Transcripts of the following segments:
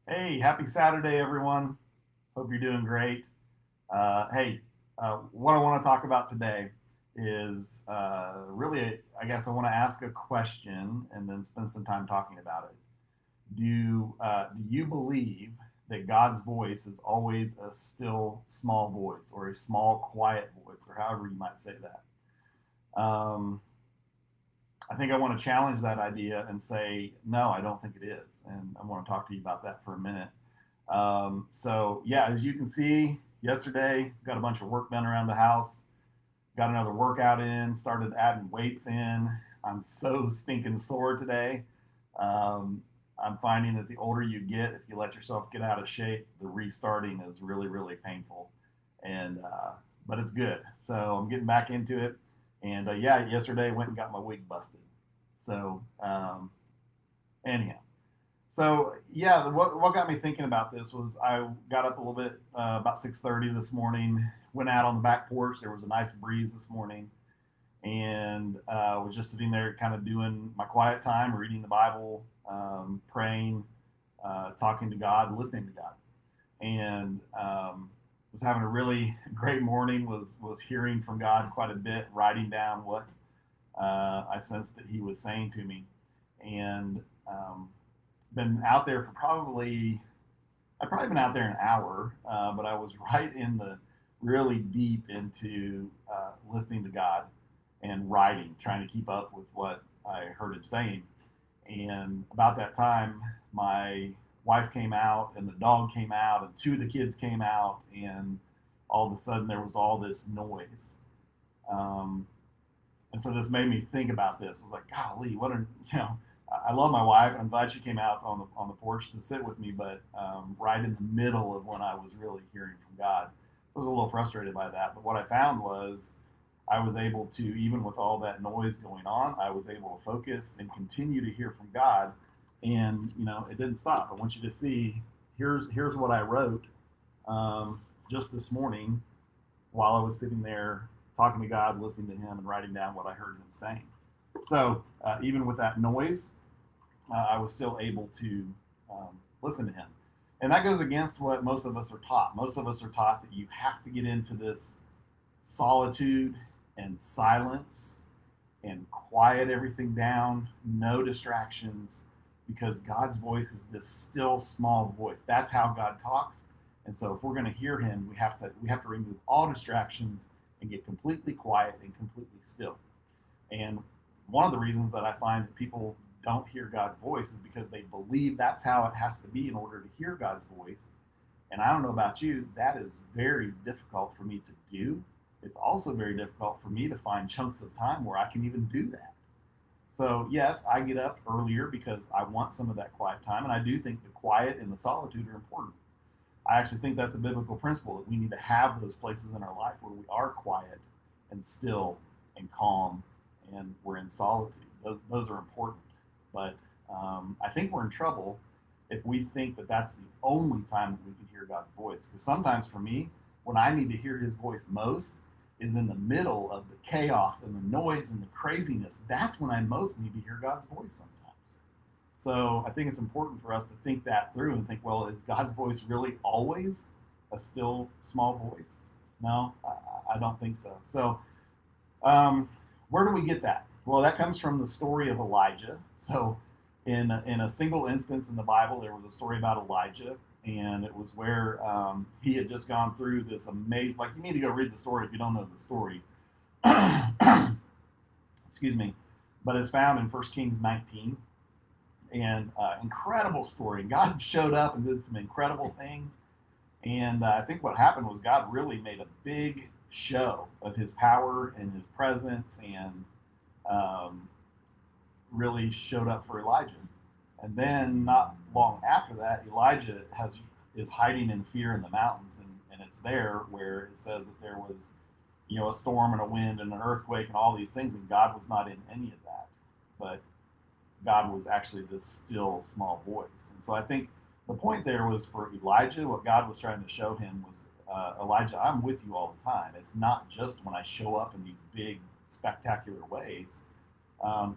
Hey, happy Saturday, everyone. Hope you're doing great. What I want to talk about today is really, I guess I want to ask a question and then spend some time talking about it. Do you believe that God's voice is always a still small voice or a small quiet voice or however you might say that? I think I want to challenge that idea and say, no, I don't think it is. And I want to talk to you about that for a minute. As you can see, yesterday got a bunch of work done around the house, got another workout in, started adding weights in. I'm so stinking sore today. Um, I'm finding that the older you get, if you let yourself get out of shape, the restarting is really, really painful. But it's good. So I'm getting back into it. Yesterday I went and got my wig busted. So anyhow, what got me thinking about this was I got up a little bit about 6:30 this morning. Went out on the back porch. There was a nice breeze this morning, and was just sitting there, kind of doing my quiet time, reading the Bible, praying, talking to God, listening to God, and was having a really great morning. Was hearing from God quite a bit, writing down what I sensed that He was saying to me, and been out there for I've probably been out there an hour, but I was right in the really deep into listening to God and writing, trying to keep up with what I heard Him saying. And about that time, my wife came out, and the dog came out, and two of the kids came out, and all of a sudden there was all this noise. Um, and so this made me think about this. I was like, golly, what a I love my wife. I'm glad she came out on the porch to sit with me, but right in the middle of when I was really hearing from God, so I was a little frustrated by that. But what I found was I was able to, even with all that noise going on, I was able to focus and continue to hear from God, and it didn't stop. I want you to see. Here's what I wrote just this morning while I was sitting there talking to God, listening to Him, and writing down what I heard Him saying. So even with that noise, I was still able to listen to Him. And that goes against what most of us are taught. Most of us are taught that you have to get into this solitude and silence and quiet everything down, no distractions, because God's voice is this still small voice. That's how God talks. And so if we're going to hear Him, we have to remove all distractions and get completely quiet and completely still. And one of the reasons that I find that people don't hear God's voice is because they believe that's how it has to be in order to hear God's voice. And I don't know about you, that is very difficult for me to do. It's also very difficult for me to find chunks of time where I can even do that. So, yes, I get up earlier because I want some of that quiet time. And I do think the quiet and the solitude are important. I actually think that's a biblical principle that we need to have those places in our life where we are quiet and still and calm and we're in solitude. Those are important. But I think we're in trouble if we think that that's the only time that we can hear God's voice. Because sometimes for me, when I need to hear His voice most is in the middle of the chaos and the noise and the craziness. That's when I most need to hear God's voice sometimes. So I think it's important for us to think that through and think, well, is God's voice really always a still small voice? No, I don't think so. So um, where do we get that? Well, that comes from the story of Elijah. So, in a single instance in the Bible, there was a story about Elijah, and it was where he had just gone through this amazing. Like, you need to go read the story if you don't know the story. Excuse me, but it's found in 1 Kings 19, and incredible story. God showed up and did some incredible things, and I think what happened was God really made a big show of His power and His presence, and um, really showed up for Elijah. And then not long after that, Elijah is hiding in fear in the mountains, and it's there where it says that there was, a storm and a wind and an earthquake and all these things, and God was not in any of that, but God was actually this still small voice. And so I think the point there was for Elijah, what God was trying to show him was, Elijah, I'm with you all the time. It's not just when I show up in these big, spectacular ways.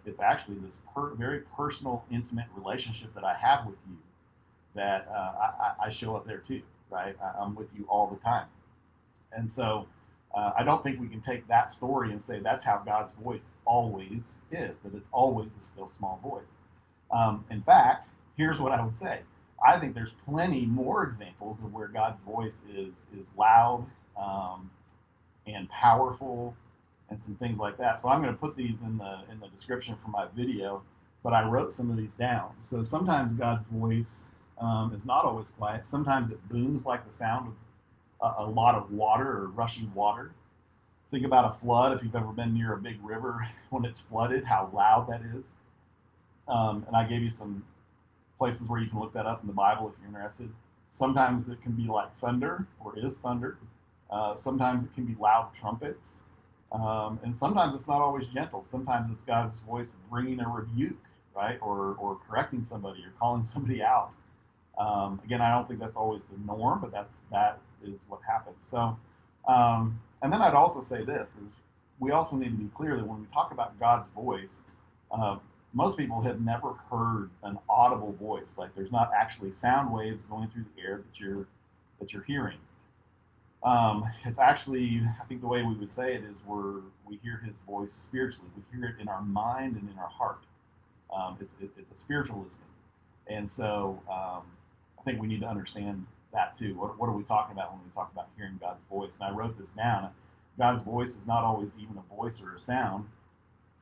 It's actually this very personal, intimate relationship that I have with you that I show up there too, right? I'm with you all the time. And so I don't think we can take that story and say that's how God's voice always is, that it's always a still small voice. In fact, here's what I would say. I think there's plenty more examples of where God's voice is loud and powerful and some things like that. So I'm going to put these in the description for my video, but I wrote some of these down. So sometimes God's voice is not always quiet. Sometimes it booms like the sound of a lot of water or rushing water. Think about a flood. If you've ever been near a big river when it's flooded, how loud that is. And I gave you some places where you can look that up in the Bible if you're interested. Sometimes it can be like thunder or is thunder. Sometimes it can be loud trumpets. And sometimes it's not always gentle. Sometimes it's God's voice bringing a rebuke, right? Or correcting somebody or calling somebody out. Again, I don't think that's always the norm, but that is what happens. So, and then I'd also say this is we also need to be clear that when we talk about God's voice, most people have never heard an audible voice. Like there's not actually sound waves going through the air that you're hearing. It's actually, I think the way we would say it is we hear his voice spiritually. We hear it in our mind and in our heart. It's a spiritual listening. And so I think we need to understand that too. What are we talking about when we talk about hearing God's voice? And I wrote this down. God's voice is not always even a voice or a sound.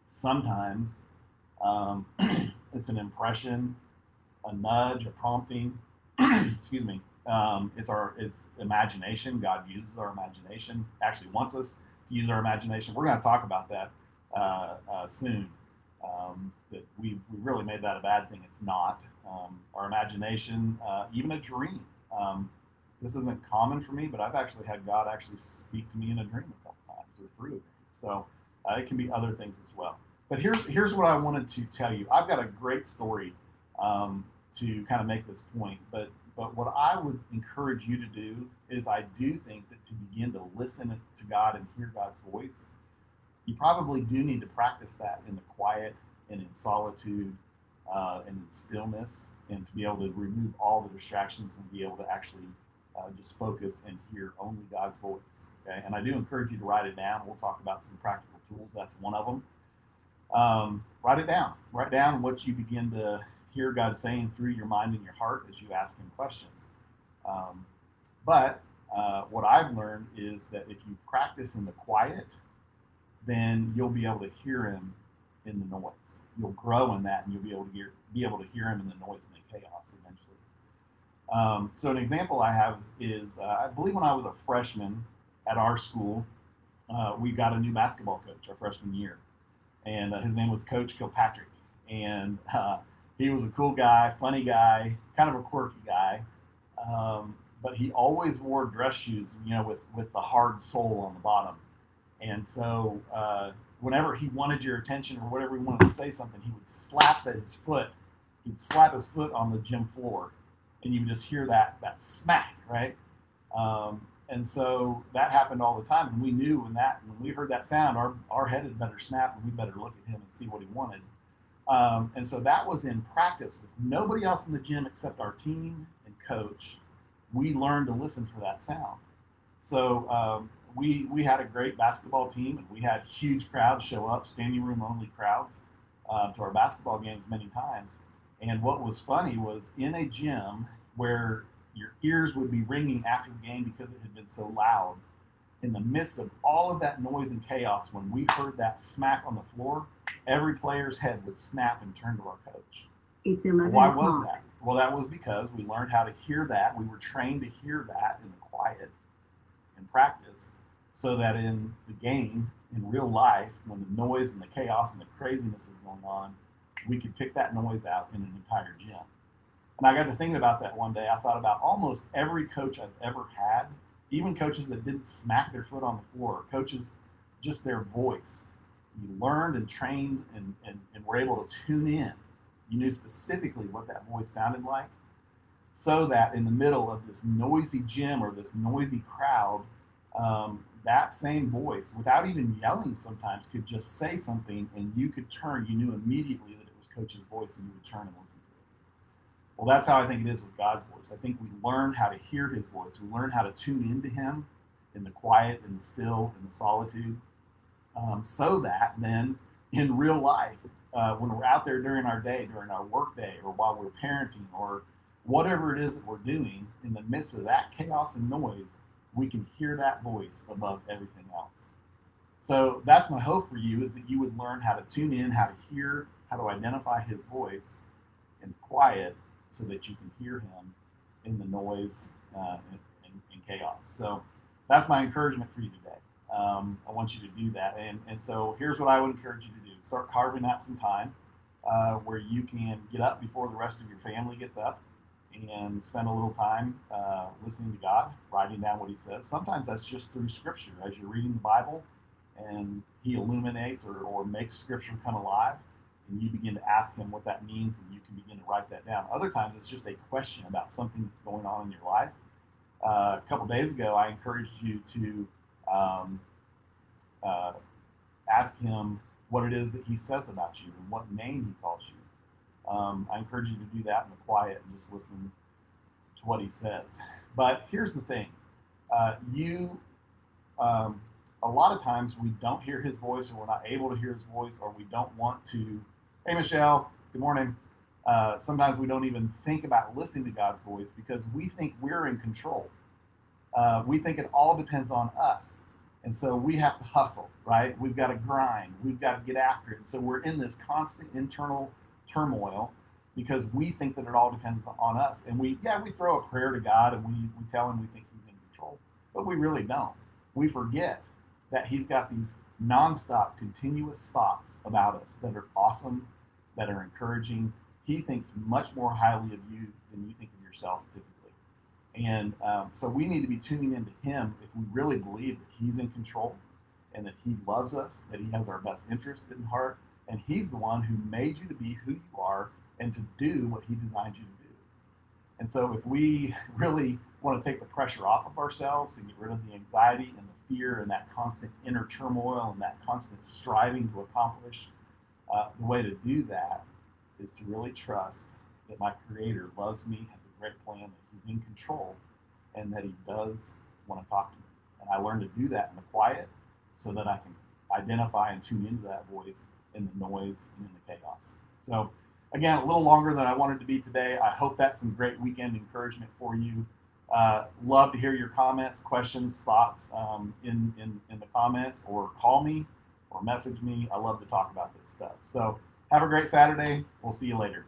Sometimes it's an impression, a nudge, a prompting. Excuse me. It's imagination. God uses our imagination. Actually wants us to use our imagination. We're going to talk about that soon. That we really made that a bad thing. It's not. Our imagination, even a dream. This isn't common for me, but I've actually had God actually speak to me in a dream a couple times or through a dream. So it can be other things as well. But here's what I wanted to tell you. I've got a great story to kind of make this point. But what I would encourage you to do is I do think that to begin to listen to God and hear God's voice, you probably do need to practice that in the quiet and in solitude and in stillness, and to be able to remove all the distractions and be able to actually just focus and hear only God's voice. Okay, and I do encourage you to write it down. We'll talk about some practical tools. That's one of them. Write it down. Write down what you begin to hear God saying through your mind and your heart as you ask him questions. But what I've learned is that if you practice in the quiet, then you'll be able to hear him in the noise. You'll grow in that, and you'll be able to hear him in the noise and the chaos eventually. So an example I have is I believe when I was a freshman at our school, we got a new basketball coach our freshman year, and his name was Coach Kilpatrick, and he was a cool guy, funny guy, kind of a quirky guy, but he always wore dress shoes, with the hard sole on the bottom. And so whenever he wanted your attention or whatever he wanted to say something, he would slap his foot. He'd slap his foot on the gym floor, and you would just hear that smack, right? And so that happened all the time, and we knew when we heard that sound, our head had better snap, and we better look at him and see what he wanted. And so that was in practice with nobody else in the gym except our team and coach. We learned to listen for that sound. So we had a great basketball team, and we had huge crowds show up, standing room only crowds, to our basketball games many times. And what was funny was in a gym where your ears would be ringing after the game because it had been so loud, in the midst of all of that noise and chaos, when we heard that smack on the floor, every player's head would snap and turn to our coach. It's 11 Why o'clock. was that? Well, that was because we learned how to hear that. We were trained to hear that in the quiet in practice, so that in the game, in real life, when the noise and the chaos and the craziness is going on, we could pick that noise out in an entire gym. And I got to thinking about that one day. I thought about almost every coach I've ever had, even coaches that didn't smack their foot on the floor, coaches, just their voice. You learned and trained and were able to tune in. You knew specifically what that voice sounded like, so that in the middle of this noisy gym or this noisy crowd, that same voice, without even yelling sometimes, could just say something, and you could turn. You knew immediately that it was Coach's voice, and you would turn and listen to it. Well, that's how I think it is with God's voice. I think we learn how to hear his voice. We learn how to tune into him in the quiet, in the still, in the solitude, so that then in real life, when we're out there during our day, during our work day, or while we're parenting, or whatever it is that we're doing, in the midst of that chaos and noise, we can hear that voice above everything else. So that's my hope for you, is that you would learn how to tune in, how to hear, how to identify his voice in quiet, so that you can hear him in the noise and chaos. So that's my encouragement for you today. I want you to do that. And so here's what I would encourage you to do. Start carving out some time where you can get up before the rest of your family gets up and spend a little time listening to God, writing down what he says. Sometimes that's just through scripture. As you're reading the Bible and he illuminates or makes scripture come alive, and you begin to ask him what that means, and you can begin to write that down. Other times it's just a question about something that's going on in your life. A couple days ago, I encouraged you to um, uh, ask him what it is that he says about you and what name he calls you. I encourage you to do that in the quiet and just listen to what he says. But here's the thing: you um, a lot of times we don't hear his voice, or we're not able to hear his voice, or we don't want to. Hey, Michelle, good morning. Sometimes we don't even think about listening to God's voice because we think we're in control. We think it all depends on us. And so we have to hustle, right? We've got to grind. We've got to get after it. And so we're in this constant internal turmoil because we think that it all depends on us. And we throw a prayer to God, and we tell him we think he's in control, but we really don't. We forget that he's got these nonstop, continuous thoughts about us that are awesome, that are encouraging. He thinks much more highly of you than you think of yourself typically. And so we need to be tuning into him if we really believe that he's in control and that he loves us, that he has our best interest in heart, and he's the one who made you to be who you are and to do what he designed you to do. And so if we really want to take the pressure off of ourselves and get rid of the anxiety and the fear and that constant inner turmoil and that constant striving to accomplish, the way to do that is to really trust that my Creator loves me, has a great plan, that he's in control, and that he does want to talk to me. And I learn to do that in the quiet so that I can identify and tune into that voice in the noise and in the chaos. So again, a little longer than I wanted to be today. I hope that's some great weekend encouragement for you. Love to hear your comments, questions, thoughts in the comments, or call me or message me. I love to talk about this stuff. So have a great Saturday. We'll see you later.